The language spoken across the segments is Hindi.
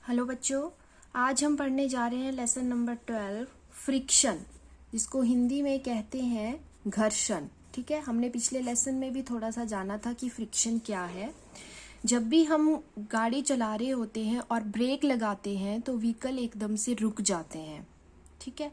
हेलो बच्चों, आज हम पढ़ने जा रहे हैं लेसन नंबर 12 फ्रिक्शन, जिसको हिंदी में कहते हैं घर्षण। ठीक है, हमने पिछले लेसन में भी थोड़ा सा जाना था कि फ्रिक्शन क्या है। जब भी हम गाड़ी चला रहे होते हैं और ब्रेक लगाते हैं तो व्हीकल एकदम से रुक जाते हैं। ठीक है,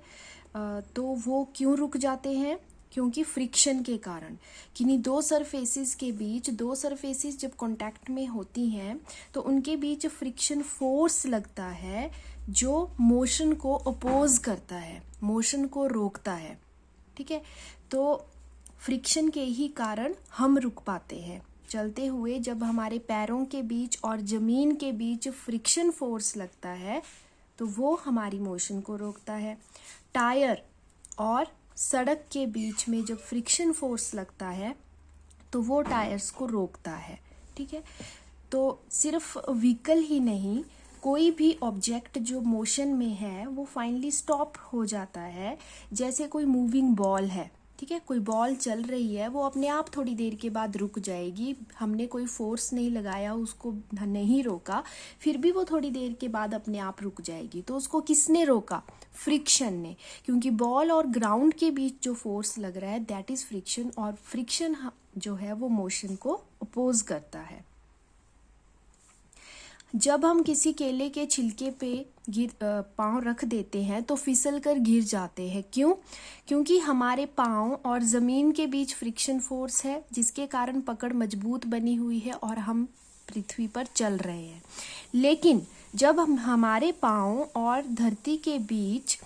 तो वो क्यों रुक जाते हैं? क्योंकि फ्रिक्शन के कारण। किन्हीं दो सरफेसेस के बीच, दो सरफेसेस जब कांटेक्ट में होती हैं तो उनके बीच फ्रिक्शन फोर्स लगता है जो मोशन को अपोज करता है, मोशन को रोकता है। ठीक है, तो फ्रिक्शन के ही कारण हम रुक पाते हैं। चलते हुए जब हमारे पैरों के बीच और जमीन के बीच फ्रिक्शन फोर्स लगता है तो वो हमारी मोशन को रोकता है। टायर और सड़क के बीच में जब फ्रिक्शन फोर्स लगता है तो वो टायर्स को रोकता है। ठीक है, तो सिर्फ व्हीकल ही नहीं, कोई भी ऑब्जेक्ट जो मोशन में है वो फाइनली स्टॉप हो जाता है। जैसे कोई मूविंग बॉल है, ठीक है, कोई बॉल चल रही है, वो अपने आप थोड़ी देर के बाद रुक जाएगी। हमने कोई फोर्स नहीं लगाया, उसको नहीं रोका, फिर भी वो थोड़ी देर के बाद अपने आप रुक जाएगी। तो उसको किसने रोका? फ्रिक्शन ने, क्योंकि बॉल और ग्राउंड के बीच जो फोर्स लग रहा है दैट इज फ्रिक्शन, और फ्रिक्शन जो है वो मोशन को अपोज करता है। जब हम किसी केले के छिलके पे पाँव रख देते हैं तो फिसल कर गिर जाते हैं। क्यों? क्योंकि हमारे पाँव और ज़मीन के बीच फ्रिक्शन फोर्स है, जिसके कारण पकड़ मजबूत बनी हुई है और हम पृथ्वी पर चल रहे हैं। लेकिन जब हमारे पाँव और धरती के बीच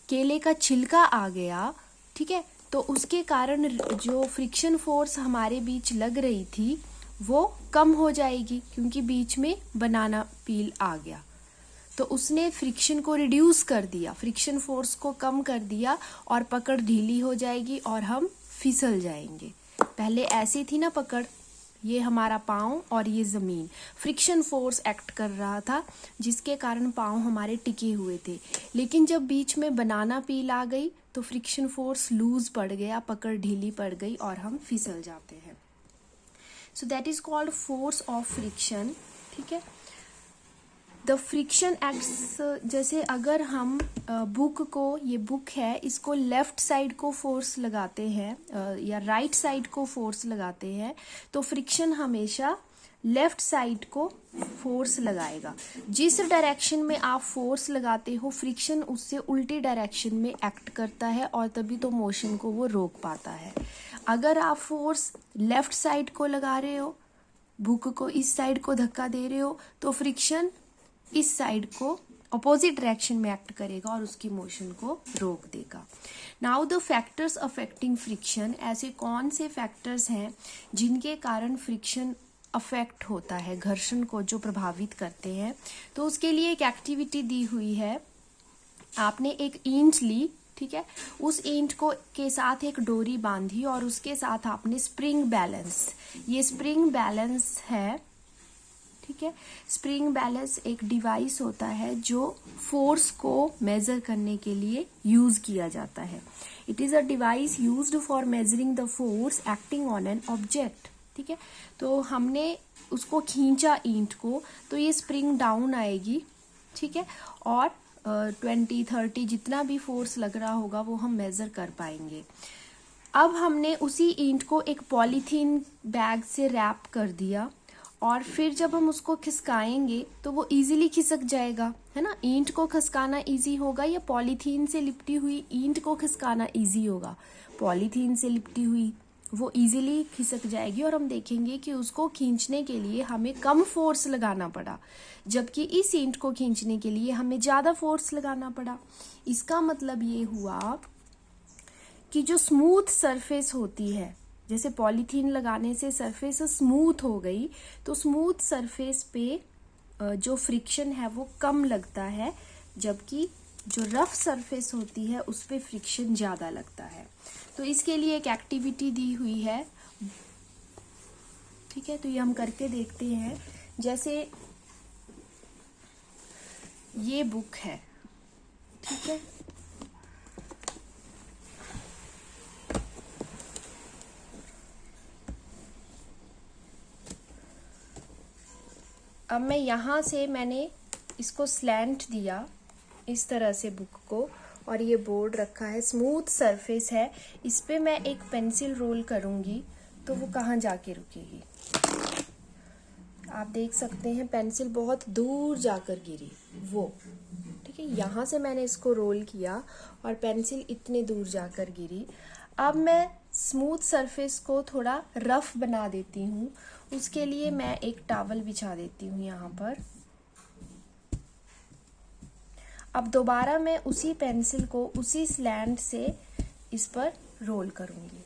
केले का छिलका आ गया, ठीक है, तो उसके कारण जो फ्रिक्शन फोर्स हमारे बीच लग रही थी वो कम हो जाएगी, क्योंकि बीच में बनाना पील आ गया। तो उसने फ्रिक्शन को रिड्यूस कर दिया, फ्रिक्शन फोर्स को कम कर दिया और पकड़ ढीली हो जाएगी और हम फिसल जाएंगे। पहले ऐसी थी ना पकड़, ये हमारा पाँव और ये ज़मीन, फ्रिक्शन फोर्स एक्ट कर रहा था जिसके कारण पाँव हमारे टिके हुए थे। लेकिन जब बीच में बनाना पील आ गई तो फ्रिक्शन फोर्स लूज पड़ गया, पकड़ ढीली पड़ गई और हम फिसल जाते हैं। So that is called force of friction. ठीक है, द फ्रिक्शन एक्ट्स, जैसे अगर हम बुक को, ये बुक है, इसको लेफ्ट साइड को फोर्स लगाते हैं या राइट साइड को फोर्स लगाते हैं तो फ्रिक्शन हमेशा लेफ्ट साइड को फोर्स लगाएगा। जिस डायरेक्शन में आप फोर्स लगाते हो फ्रिक्शन उससे उल्टी डायरेक्शन में एक्ट करता है और तभी तो मोशन को वो रोक पाता है। अगर आप फोर्स लेफ्ट साइड को लगा रहे हो, बुक को इस साइड को धक्का दे रहे हो, तो फ्रिक्शन इस साइड को अपोजिट डायरेक्शन में एक्ट करेगा और उसकी मोशन को रोक देगा। Now the factors affecting friction, ऐसे कौन से फैक्टर्स हैं जिनके कारण फ्रिक्शन अफेक्ट होता है, घर्षण को जो प्रभावित करते हैं? तो उसके लिए एक एक्टिविटी दी हुई है। आपने एक ईंट ली, ठीक है, उस ईंट को के साथ एक डोरी बांधी और उसके साथ आपने स्प्रिंग बैलेंस, ये स्प्रिंग बैलेंस है, ठीक है। स्प्रिंग बैलेंस एक डिवाइस होता है जो फोर्स को मेजर करने के लिए यूज किया जाता है। It is a device used for measuring the force acting on an object. ठीक है, तो हमने उसको खींचा ईंट को तो ये स्प्रिंग डाउन आएगी, ठीक है, और 20-30 जितना भी फोर्स लग रहा होगा वो हम मेजर कर पाएंगे। अब हमने उसी ईंट को एक पॉलीथीन बैग से रैप कर दिया और फिर जब हम उसको खिसकाएंगे तो वो इजीली खिसक जाएगा, है ना। ईंट को खिसकाना इजी होगा या पॉलीथीन से लिपटी हुई ईंट को खिसकाना इजी होगा? पॉलीथीन से लिपटी हुई वो इजीली खिसक जाएगी और हम देखेंगे कि उसको खींचने के लिए हमें कम फोर्स लगाना पड़ा, जबकि इस ईंट को खींचने के लिए हमें ज़्यादा फोर्स लगाना पड़ा। इसका मतलब ये हुआ कि जो स्मूथ सरफेस होती है, जैसे पॉलीथीन लगाने से सरफेस स्मूथ हो गई, तो स्मूथ सरफेस पे जो फ्रिक्शन है वो कम लगता है, जबकि जो रफ सरफेस होती है उस पे फ्रिक्शन ज़्यादा लगता है। तो इसके लिए एक एक्टिविटी दी हुई है, ठीक है, तो ये हम करके देखते हैं। जैसे ये बुक है, ठीक है, अब मैं यहाँ से मैंने इसको स्लैंट दिया इस तरह से बुक को, और ये बोर्ड रखा है, स्मूथ सरफेस है, इस पे मैं एक पेंसिल रोल करूँगी तो वो कहाँ जाके रुकेगी। आप देख सकते हैं पेंसिल बहुत दूर जाकर गिरी वो, ठीक है। यहाँ से मैंने इसको रोल किया और पेंसिल इतने दूर जाकर गिरी। अब मैं स्मूथ सरफेस को थोड़ा रफ बना देती हूँ, उसके लिए मैं एक टॉवल बिछा देती हूँ यहाँ पर। अब दोबारा मैं उसी पेंसिल को उसी स्लैंट से इस पर रोल करूँगी,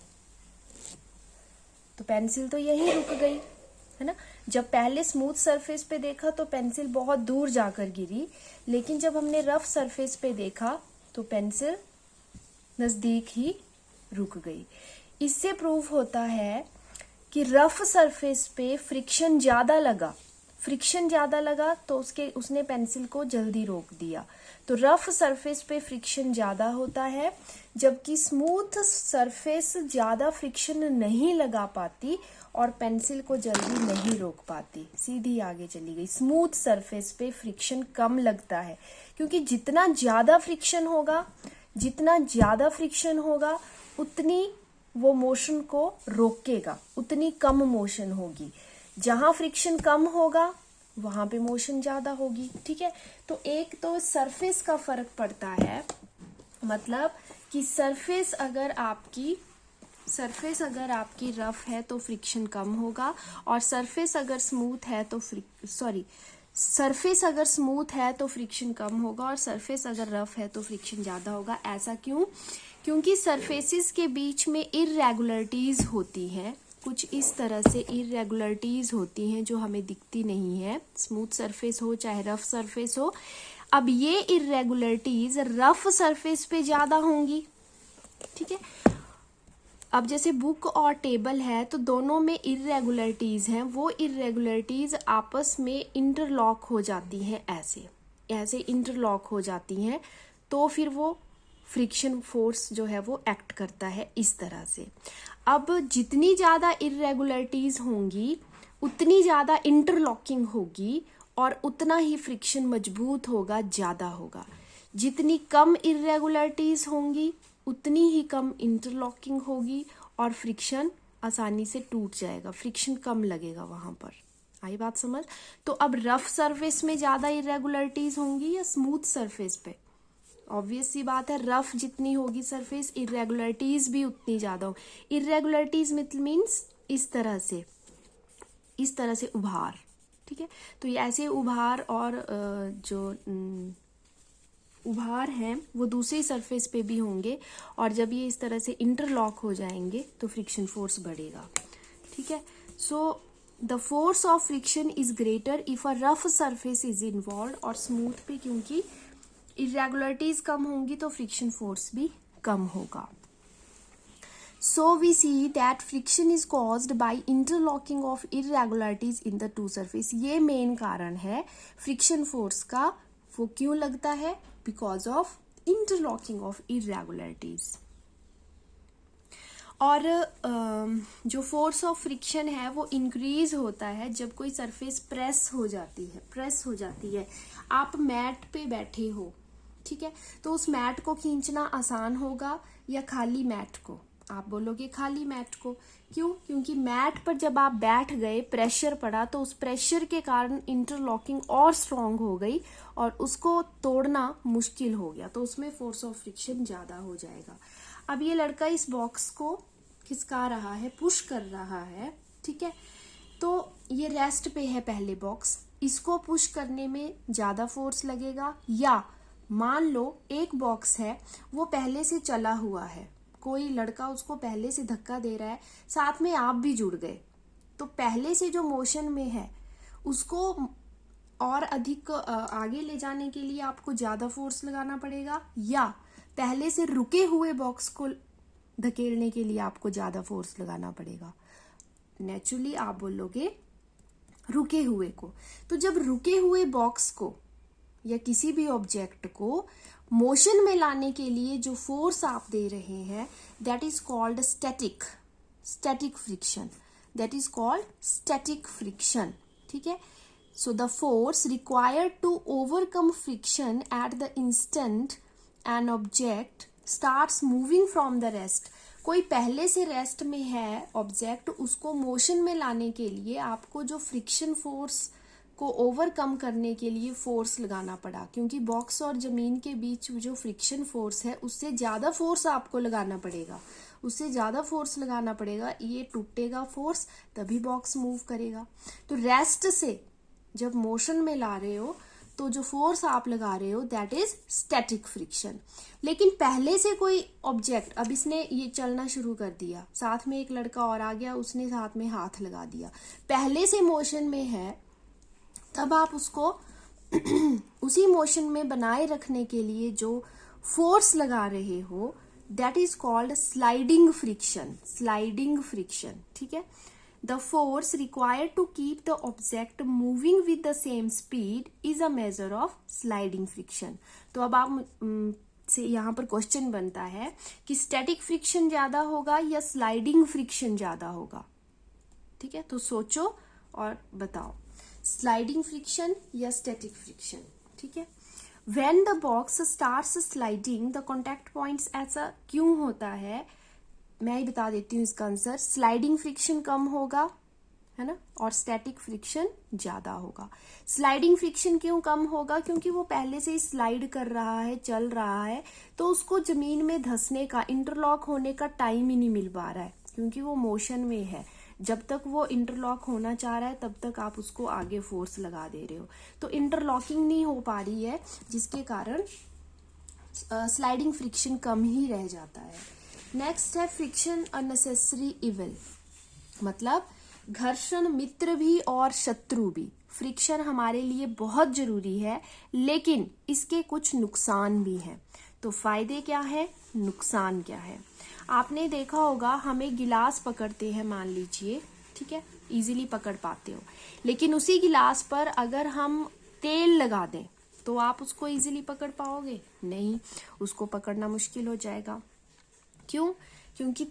तो पेंसिल तो यहीं रुक गई, है ना। जब पहले स्मूथ सरफेस पे देखा तो पेंसिल बहुत दूर जाकर गिरी, लेकिन जब हमने रफ सरफेस पे देखा तो पेंसिल नज़दीक ही रुक गई। इससे प्रूव होता है कि रफ सरफेस पे फ्रिक्शन ज़्यादा लगा तो उसने पेंसिल को जल्दी रोक दिया। तो रफ सरफेस पे फ्रिक्शन ज़्यादा होता है, जबकि स्मूथ सरफेस ज़्यादा फ्रिक्शन नहीं लगा पाती और पेंसिल को जल्दी नहीं रोक पाती, सीधी आगे चली गई। स्मूथ सरफेस पे फ्रिक्शन कम लगता है, क्योंकि जितना ज़्यादा फ्रिक्शन होगा उतनी वो मोशन को रोकेगा, उतनी कम मोशन होगी। जहाँ फ्रिक्शन कम होगा वहाँ पे मोशन ज़्यादा होगी, ठीक है। तो एक तो सरफेस का फर्क पड़ता है, मतलब कि सरफेस अगर आपकी रफ है तो फ्रिक्शन कम होगा, और सरफेस अगर स्मूथ है तो फ्रिक्शन कम होगा, और सरफेस अगर रफ है तो फ्रिक्शन ज़्यादा होगा। ऐसा क्यों? क्योंकि सरफेसेस के बीच में इरेगुलरिटीज़ होती हैं, कुछ इस तरह से इरेगुलरिटीज़ होती हैं जो हमें दिखती नहीं है, स्मूथ सरफेस हो चाहे रफ सरफेस हो। अब ये इरेगुलरिटीज़ रफ सरफेस पे ज़्यादा होंगी, ठीक है। अब जैसे बुक और टेबल है तो दोनों में इरेगुलरिटीज़ हैं, वो इरेगुलरिटीज़ आपस में इंटरलॉक हो जाती हैं, ऐसे इंटरलॉक हो जाती हैं, तो फिर वो फ्रिक्शन फोर्स जो है वो एक्ट करता है इस तरह से। अब जितनी ज़्यादा इरेगुलरिटीज़ होंगी उतनी ज़्यादा इंटरलॉकिंग होगी और उतना ही फ्रिक्शन मजबूत होगा, ज़्यादा होगा। जितनी कम इरेगुलरिटीज़ होंगी उतनी ही कम इंटरलॉकिंग होगी और फ्रिक्शन आसानी से टूट जाएगा, फ्रिक्शन कम लगेगा वहाँ पर। आई बात समझ? तो अब रफ सरफेस में ज़्यादा इरेगुलरिटीज़ होंगी या स्मूथ सरफेस पे? ऑब्वियस सी बात है, रफ जितनी होगी सरफेस इरेगुलरिटीज़ भी उतनी ज़्यादा हो। इरेगुलरिटीज़ मीन्स इस तरह से उभार, ठीक है। तो ये ऐसे उभार और जो उभार हैं वो दूसरी सरफेस पे भी होंगे, और जब ये इस तरह से इंटरलॉक हो जाएंगे तो फ्रिक्शन फोर्स बढ़ेगा, ठीक है। So the force of friction is greater if a rough surface is involve, और स्मूथ पे क्योंकि इरेगुलरिटीज कम होंगी तो फ्रिक्शन फोर्स भी कम होगा। So we see that friction is caused by interlocking of irregularities in the two surface. ये मेन कारण है फ्रिक्शन फोर्स का, वो क्यों लगता है? Because of interlocking of irregularities. और जो फोर्स ऑफ फ्रिक्शन है वो इंक्रीज होता है जब कोई सरफेस प्रेस हो जाती है। आप मैट पे बैठे हो, ठीक है, तो उस मैट को खींचना आसान होगा या खाली मैट को? आप बोलोगे खाली मैट को। क्यों? क्योंकि मैट पर जब आप बैठ गए, प्रेशर पड़ा, तो उस प्रेशर के कारण इंटरलॉकिंग और स्ट्रांग हो गई और उसको तोड़ना मुश्किल हो गया, तो उसमें फोर्स ऑफ फ्रिक्शन ज्यादा हो जाएगा। अब ये लड़का इस बॉक्स को खिसका रहा है, पुश कर रहा है, ठीक है, तो ये रेस्ट पे है पहले बॉक्स, इसको पुश करने में ज्यादा फोर्स लगेगा। या मान लो एक बॉक्स है वो पहले से चला हुआ है, कोई लड़का उसको पहले से धक्का दे रहा है, साथ में आप भी जुड़ गए, तो पहले से जो मोशन में है उसको और अधिक आगे ले जाने के लिए आपको ज्यादा फोर्स लगाना पड़ेगा, या पहले से रुके हुए बॉक्स को धकेलने के लिए आपको ज्यादा फोर्स लगाना पड़ेगा? नेचुरली आप बोलोगे रुके हुए को। तो जब रुके हुए बॉक्स को या किसी भी ऑब्जेक्ट को मोशन में लाने के लिए जो फोर्स आप दे रहे हैं, that is called static friction, ठीक है। So the force required to overcome friction at the instant an object starts moving from the rest. कोई पहले से रेस्ट में है ऑब्जेक्ट, उसको मोशन में लाने के लिए आपको जो फ्रिक्शन फोर्स को ओवरकम करने के लिए फोर्स लगाना पड़ा, क्योंकि बॉक्स और जमीन के बीच जो फ्रिक्शन फोर्स है उससे ज्यादा फोर्स आपको लगाना पड़ेगा, उससे ज्यादा फोर्स लगाना पड़ेगा, ये टूटेगा फोर्स तभी बॉक्स मूव करेगा। तो रेस्ट से जब मोशन में ला रहे हो तो जो फोर्स आप लगा रहे हो दैट इज स्टैटिक फ्रिक्शन। लेकिन पहले से कोई ऑब्जेक्ट, अब इसने ये चलना शुरू कर दिया, साथ में एक लड़का और आ गया, उसने साथ में हाथ लगा दिया, पहले से मोशन में है, तब आप उसको उसी मोशन में बनाए रखने के लिए जो फोर्स लगा रहे हो that is called sliding friction. Sliding friction, ठीक है। The force required to keep the object moving with the same speed is a measure of sliding friction. तो अब आप से यहाँ पर क्वेश्चन बनता है कि स्टैटिक फ्रिक्शन ज्यादा होगा या स्लाइडिंग फ्रिक्शन ज्यादा होगा, ठीक है। तो सोचो और बताओ, स्लाइडिंग फ्रिक्शन या स्टैटिक फ्रिक्शन, ठीक है। When the box starts sliding, the contact points ऐसा क्यों होता है, मैं ही बता देती हूँ इसका आंसर। स्लाइडिंग फ्रिक्शन कम होगा, है ना, और स्टैटिक फ्रिक्शन ज्यादा होगा। स्लाइडिंग फ्रिक्शन क्यों कम होगा, क्योंकि वो पहले से ही स्लाइड कर रहा है, चल रहा है, तो उसको जमीन में धंसने का, इंटरलॉक होने का टाइम ही नहीं मिल पा रहा है, क्योंकि वो मोशन में है। जब तक वो इंटरलॉक होना चाह रहा है तब तक आप उसको आगे फोर्स लगा दे रहे हो, तो इंटरलॉकिंग नहीं हो पा रही है, जिसके कारण स्लाइडिंग फ्रिक्शन कम ही रह जाता है। नेक्स्ट है फ्रिक्शन अननेसेसरी इविल, मतलब घर्षण मित्र भी और शत्रु भी। फ्रिक्शन हमारे लिए बहुत जरूरी है, लेकिन इसके कुछ नुकसान भी हैं। तो फायदे क्या है, नुकसान क्या है। आपने देखा होगा, हमें गिलास पकड़ते हैं मान लीजिए, ठीक है, इजीली पकड़ पाते हो, लेकिन उसी गिलास पर अगर हम तेल लगा दें तो आप उसको इजीली पकड़ पाओगे? नहीं, उसको पकड़ना मुश्किल हो जाएगा। क्यों? क्योंकि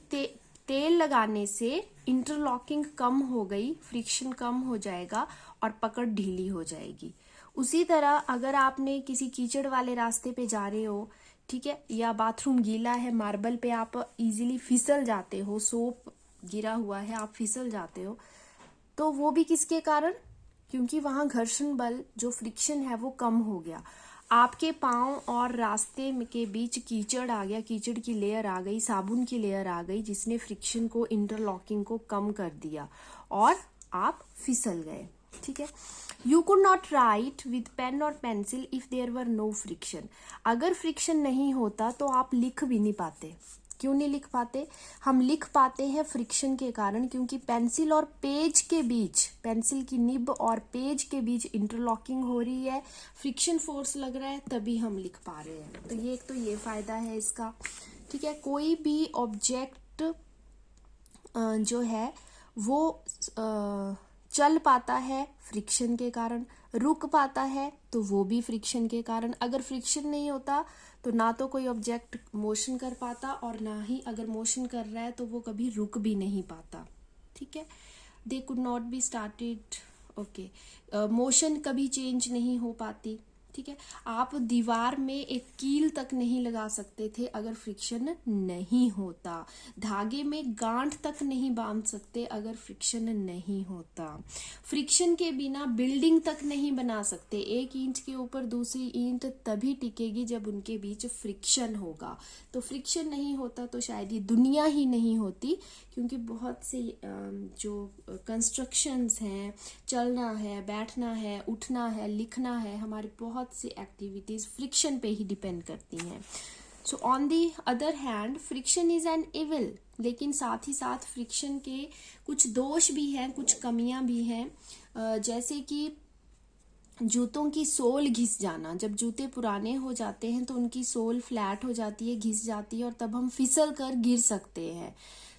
तेल लगाने से इंटरलॉकिंग कम हो गई, फ्रिक्शन कम हो जाएगा और पकड़ ढीली हो जाएगी। उसी तरह अगर आपने किसी कीचड़ वाले रास्ते पे जा रहे हो, ठीक है, या बाथरूम गीला है, मार्बल पे आप इजीली फिसल जाते हो, सोप गिरा हुआ है, आप फिसल जाते हो, तो वो भी किसके कारण? क्योंकि वहां घर्षण बल, जो फ्रिक्शन है, वो कम हो गया। आपके पांव और रास्ते के बीच कीचड़ आ गया, कीचड़ की लेयर आ गई, साबुन की लेयर आ गई, जिसने फ्रिक्शन को, इंटरलॉकिंग को कम कर दिया और आप फिसल गए, ठीक है। You could not write with pen और pencil if there were no friction. अगर फ्रिक्शन नहीं होता तो आप लिख भी नहीं पाते। क्यों नहीं लिख पाते? हम लिख पाते हैं फ्रिक्शन के कारण, क्योंकि पेंसिल और पेज के बीच, पेंसिल की निब और पेज के बीच इंटरलॉकिंग हो रही है, फ्रिक्शन फोर्स लग रहा है, तभी हम लिख पा रहे हैं। तो ये एक तो ये फायदा है इसका, ठीक है। कोई भी ऑब्जेक्ट जो है वो चल पाता है फ्रिक्शन के कारण, रुक पाता है तो वो भी फ्रिक्शन के कारण। अगर फ्रिक्शन नहीं होता तो ना तो कोई ऑब्जेक्ट मोशन कर पाता, और ना ही अगर मोशन कर रहा है तो वो कभी रुक भी नहीं पाता, ठीक है। They could not be started, okay, motion कभी चेंज नहीं हो पाती, ठीक है। आप दीवार में एक कील तक नहीं लगा सकते थे अगर फ्रिक्शन नहीं होता। धागे में गांठ तक नहीं बांध सकते अगर फ्रिक्शन नहीं होता। फ्रिक्शन के बिना बिल्डिंग तक नहीं बना सकते। एक ईंट के ऊपर दूसरी ईंट तभी टिकेगी जब उनके बीच फ्रिक्शन होगा। तो फ्रिक्शन नहीं होता तो शायद ये दुनिया ही नहीं होती, क्योंकि बहुत से जो कंस्ट्रक्शंस हैं, चलना है, बैठना है, उठना है, लिखना है, हमारी बहुत सी एक्टिविटीज फ्रिक्शन पे ही डिपेंड करती हैं। So on the other hand friction is an evil, लेकिन साथ ही साथ फ्रिक्शन के कुछ दोष भी हैं, कुछ कमियां भी हैं। जैसे कि जूतों की सोल घिस जाना। जब जूते पुराने हो जाते हैं तो उनकी सोल फ्लैट हो जाती है, घिस जाती है, और तब हम फिसल कर गिर सकते हैं।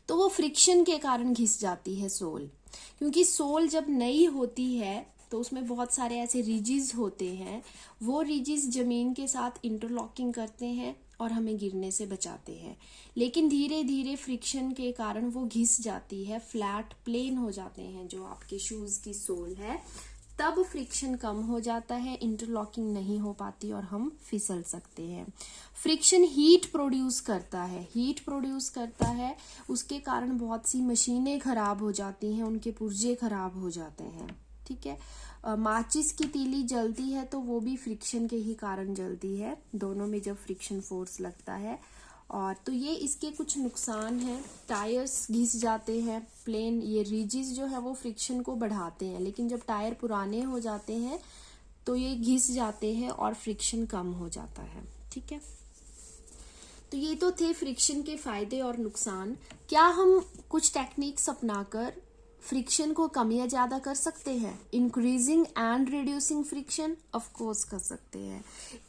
तो वो फ्रिक्शन के कारण घिस जाती है सोल, क्योंकि सोल जब नई होती है तो उसमें बहुत सारे ऐसे रिजिज होते हैं, वो रिजिज जमीन के साथ इंटरलॉकिंग करते हैं और हमें गिरने से बचाते हैं। लेकिन धीरे धीरे फ्रिक्शन के कारण वो घिस जाती है, फ्लैट प्लेन हो जाते हैं जो आपके शूज की सोल है, तब फ्रिक्शन कम हो जाता है, इंटरलॉकिंग नहीं हो पाती और हम फिसल सकते हैं। फ्रिक्शन हीट प्रोड्यूस करता है, उसके कारण बहुत सी मशीनें खराब हो जाती हैं, उनके पुर्जे खराब हो जाते हैं। ठीक है, माचिस की तीली जलती है तो वो भी फ्रिक्शन के ही कारण जलती है, दोनों में जब फ्रिक्शन फोर्स लगता है। और तो ये इसके कुछ नुकसान हैं, टायर्स घिस जाते हैं, प्लेन ये रिजिस जो है वो फ्रिक्शन को बढ़ाते हैं, लेकिन जब टायर पुराने हो जाते हैं तो ये घिस जाते हैं और फ्रिक्शन कम हो जाता है। ठीक है, तो ये तो थे फ्रिक्शन के फायदे और नुकसान। क्या हम कुछ टेक्निक्स अपनाकर फ्रिक्शन को कम या ज्यादा कर सकते हैं? Increasing and reducing friction, of course कर सकते हैं।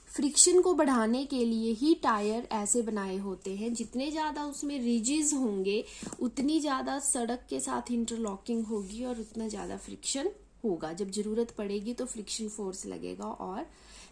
फ्रिक्शन को बढ़ाने के लिए ही टायर ऐसे बनाए होते हैं, जितने ज्यादा उसमें रिजिज होंगे उतनी ज्यादा सड़क के साथ इंटरलॉकिंग होगी और उतना ज्यादा फ्रिक्शन होगा। जब जरूरत पड़ेगी तो फ्रिक्शन फोर्स लगेगा और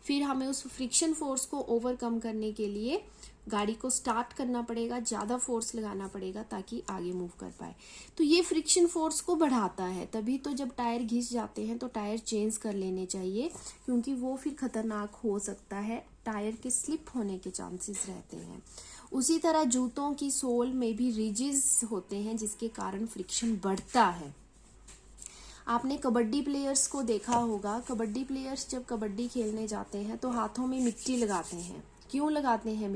फिर हमें उस फ्रिक्शन फोर्स को ओवरकम करने के लिए गाड़ी को स्टार्ट करना पड़ेगा, ज्यादा फोर्स लगाना पड़ेगा ताकि आगे मूव कर पाए। तो ये फ्रिक्शन फोर्स को बढ़ाता है। तभी तो जब टायर घिस जाते हैं तो टायर चेंज कर लेने चाहिए, क्योंकि वो फिर खतरनाक हो सकता है, टायर के स्लिप होने के चांसेस रहते हैं। उसी तरह जूतों की सोल में भी रिजिज होते हैं, जिसके कारण फ्रिक्शन बढ़ता है। आपने कबड्डी प्लेयर्स को देखा होगा, कबड्डी प्लेयर्स जब कबड्डी खेलने जाते हैं तो हाथों में मिट्टी लगाते हैं। क्यों लगाते हैं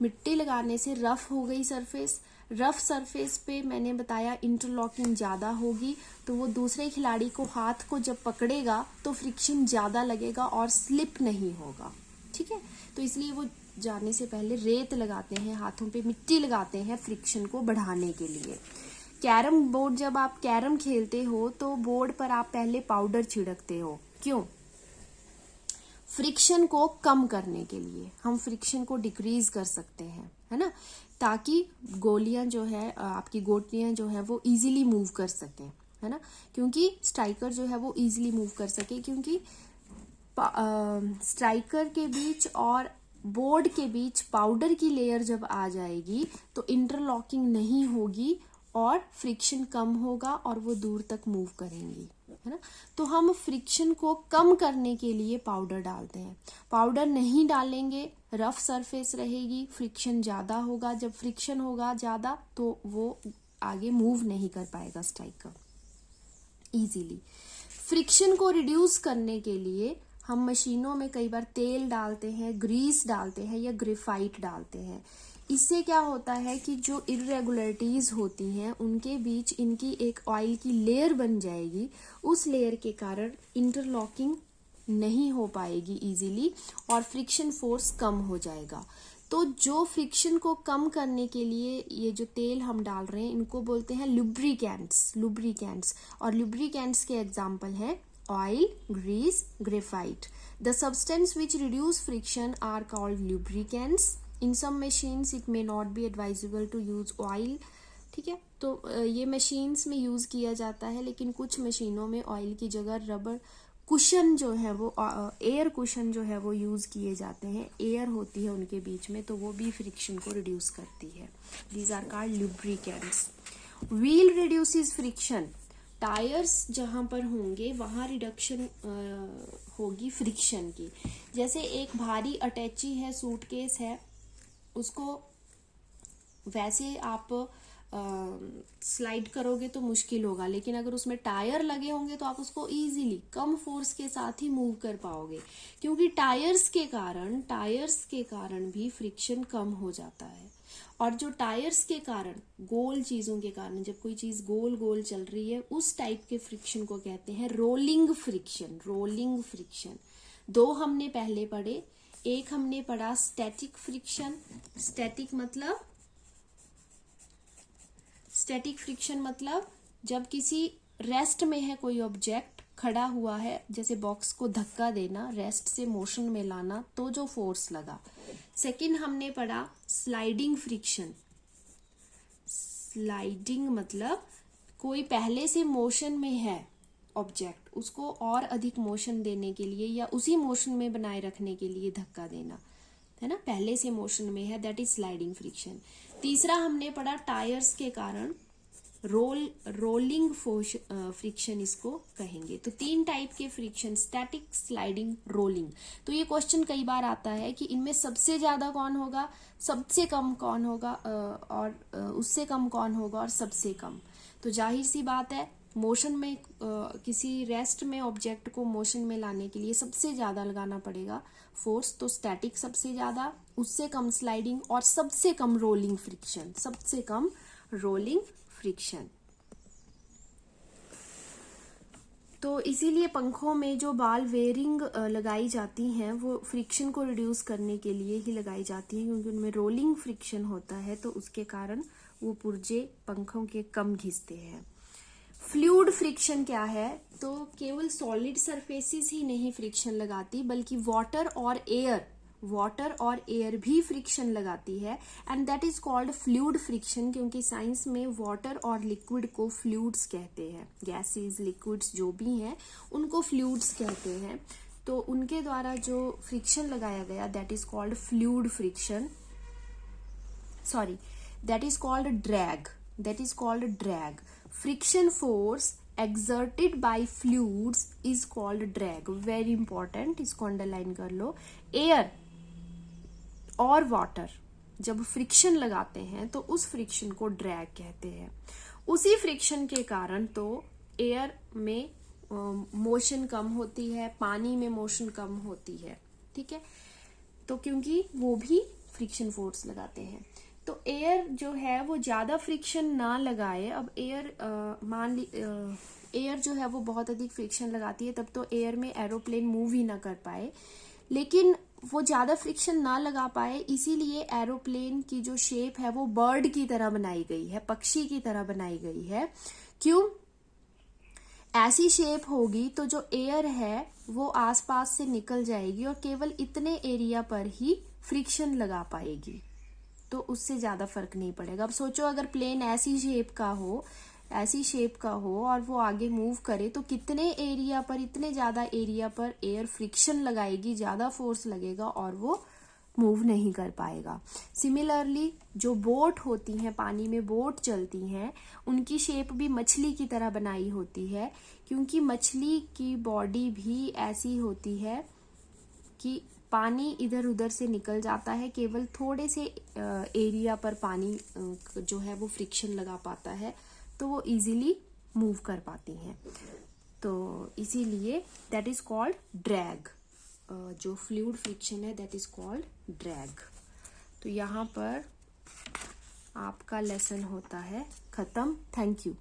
मिट्टी लगाने से रफ हो गई सरफेस, रफ सरफेस पे मैंने बताया इंटरलॉकिंग ज्यादा होगी, तो वो दूसरे खिलाड़ी को हाथ को जब पकड़ेगा तो फ्रिक्शन ज्यादा लगेगा और स्लिप नहीं होगा। ठीक है, तो इसलिए वो जाने से पहले रेत लगाते हैं, हाथों पे मिट्टी लगाते हैं फ्रिक्शन को बढ़ाने के लिए। कैरम बोर्ड, जब आप कैरम खेलते हो तो बोर्ड पर आप पहले पाउडर छिड़कते हो, क्यों? फ्रिक्शन को कम करने के लिए, हम फ्रिक्शन को डिक्रीज कर सकते हैं, है ना, ताकि गोलियां जो है, आपकी गोटियां जो है वो इजीली मूव कर सकें, है ना, क्योंकि स्ट्राइकर जो है वो इजीली मूव कर सके, क्योंकि स्ट्राइकर के बीच और बोर्ड के बीच पाउडर की लेयर जब आ जाएगी तो इंटरलॉकिंग नहीं होगी और फ्रिक्शन कम होगा और वो दूर तक मूव करेंगी, है ना। तो हम फ्रिक्शन को कम करने के लिए पाउडर डालते हैं। पाउडर नहीं डालेंगे, रफ सरफेस रहेगी, फ्रिक्शन ज्यादा होगा, जब फ्रिक्शन होगा ज्यादा तो वो आगे मूव नहीं कर पाएगा स्ट्राइकर इजीली। फ्रिक्शन को रिड्यूस करने के लिए हम मशीनों में कई बार तेल डालते हैं, ग्रीस डालते हैं या ग्रेफाइट डालते हैं। इससे क्या होता है कि जो इरेगुलरिटीज होती हैं उनके बीच इनकी एक ऑयल की लेयर बन जाएगी, उस लेयर के कारण इंटरलॉकिंग नहीं हो पाएगी इजीली और फ्रिक्शन फोर्स कम हो जाएगा। तो जो फ्रिक्शन को कम करने के लिए ये जो तेल हम डाल रहे हैं इनको बोलते हैं लुब्रिकेंट्स और लुब्रिकेंट्स के एग्जाम्पल हैं oil, grease, graphite. The substance which reduce friction are called lubricants. In some machines it may not be advisable to use oil. ठीक है, तो ये मशीन्स में यूज किया जाता है, लेकिन कुछ मशीनों में ऑयल की जगह रबर कुशन जो है वो एयर कुशन जो है वो यूज किए जाते हैं। एयर होती है उनके बीच में, तो वो भी फ्रिक्शन को रिड्यूस करती है। These are called lubricants. Wheel reduces friction, tyres जहां पर होंगे वहां रिडक्शन होगी फ्रिक्शन की। जैसे एक भारी अटैची है, सूटकेस है, उसको वैसे आप स्लाइड करोगे तो मुश्किल होगा, लेकिन अगर उसमें टायर लगे होंगे तो आप उसको इजीली कम फोर्स के साथ ही मूव कर पाओगे, क्योंकि टायर्स के कारण भी फ्रिक्शन कम हो जाता है। और जो टायर्स के कारण, गोल चीजों के कारण, जब कोई चीज गोल गोल चल रही है उस टाइप के फ्रिक्शन को कहते हैं रोलिंग फ्रिक्शन। दो हमने पहले पढ़े, एक हमने पढ़ा स्टैटिक फ्रिक्शन। स्टैटिक फ्रिक्शन मतलब जब किसी रेस्ट में है कोई ऑब्जेक्ट, खड़ा हुआ है, जैसे बॉक्स को धक्का देना, रेस्ट से मोशन में लाना, तो जो फोर्स लगा। सेकंड हमने पढ़ा स्लाइडिंग फ्रिक्शन। स्लाइडिंग मतलब कोई पहले से मोशन में है ऑब्जेक्ट, उसको और अधिक मोशन देने के लिए या उसी मोशन में बनाए रखने के लिए धक्का देना, है ना, पहले से मोशन में है, दैट इज स्लाइडिंग फ्रिक्शन। तीसरा हमने पढ़ा टायर्स के कारण रोलिंग फ्रिक्शन इसको कहेंगे। तो 3 टाइप के फ्रिक्शन, स्टैटिक, स्लाइडिंग, रोलिंग। तो ये क्वेश्चन कई बार आता है कि इनमें सबसे ज्यादा कौन होगा, सबसे कम कौन होगा, और उससे कम कौन होगा, और सबसे कम। तो जाहिर सी बात है, मोशन में किसी रेस्ट में ऑब्जेक्ट को मोशन में लाने के लिए सबसे ज्यादा लगाना पड़ेगा फोर्स। तो स्टैटिक सबसे ज्यादा, उससे कम स्लाइडिंग, और सबसे कम रोलिंग फ्रिक्शन, सबसे कम रोलिंग फ्रिक्शन। तो इसीलिए पंखों में जो बॉल बेयरिंग लगाई जाती हैं वो फ्रिक्शन को रिड्यूस करने के लिए ही लगाई जाती हैं, क्योंकि उनमें रोलिंग फ्रिक्शन होता है, तो उसके कारण वो पुर्जे पंखों के कम घिसते हैं। फ्लूइड फ्रिक्शन क्या है, तो केवल सॉलिड सरफेसेस ही नहीं फ्रिक्शन लगाती, बल्कि वाटर और एयर भी फ्रिक्शन लगाती है, and that is called fluid friction. क्योंकि साइंस में वाटर और लिक्विड को फ्लूइड्स कहते हैं, गैसेस, लिक्विड्स जो भी हैं उनको फ्लूइड्स कहते हैं। तो उनके द्वारा जो फ्रिक्शन लगाया गया, that is called fluid friction, sorry, that is called drag. Friction force exerted by fluids is called drag, very important, इसको अंडरलाइन कर लो। एयर और वाटर जब फ्रिक्शन लगाते हैं तो उस फ्रिक्शन को ड्रैग कहते हैं। उसी फ्रिक्शन के कारण तो एयर में मोशन कम होती है, पानी में मोशन कम होती है, ठीक है, तो क्योंकि वो भी फ्रिक्शन फोर्स लगाते हैं। तो एयर जो है वो ज्यादा फ्रिक्शन ना लगाए। अब एयर एयर जो है वो बहुत अधिक फ्रिक्शन लगाती है, तब तो एयर में एरोप्लेन मूव ही ना कर पाए, लेकिन वो ज्यादा फ्रिक्शन ना लगा पाए, इसीलिए एरोप्लेन की जो शेप है वो बर्ड की तरह बनाई गई है, पक्षी की तरह बनाई गई है। क्यों? ऐसी शेप होगी तो जो एयर है वो आसपास से निकल जाएगी और केवल इतने एरिया पर ही फ्रिक्शन लगा पाएगी, तो उससे ज्यादा फर्क नहीं पड़ेगा। अब सोचो अगर प्लेन ऐसी शेप का हो और वो आगे मूव करे, तो कितने एरिया पर, इतने ज्यादा एरिया पर एयर फ्रिक्शन लगाएगी, ज्यादा फोर्स लगेगा और वो मूव नहीं कर पाएगा। सिमिलरली जो बोट होती हैं, पानी में बोट चलती हैं, उनकी शेप भी मछली की तरह बनाई होती है, क्योंकि मछली की बॉडी भी ऐसी होती है कि पानी इधर उधर से निकल जाता है, केवल थोड़े से एरिया पर पानी जो है वो फ्रिक्शन लगा पाता है, तो वो इजीली मूव कर पाती हैं। तो इसीलिए दैट इज कॉल्ड ड्रैग। जो फ्लूइड फ्रिक्शन है दैट इज कॉल्ड ड्रैग। तो यहाँ पर आपका लेसन होता है खत्म। Thank you.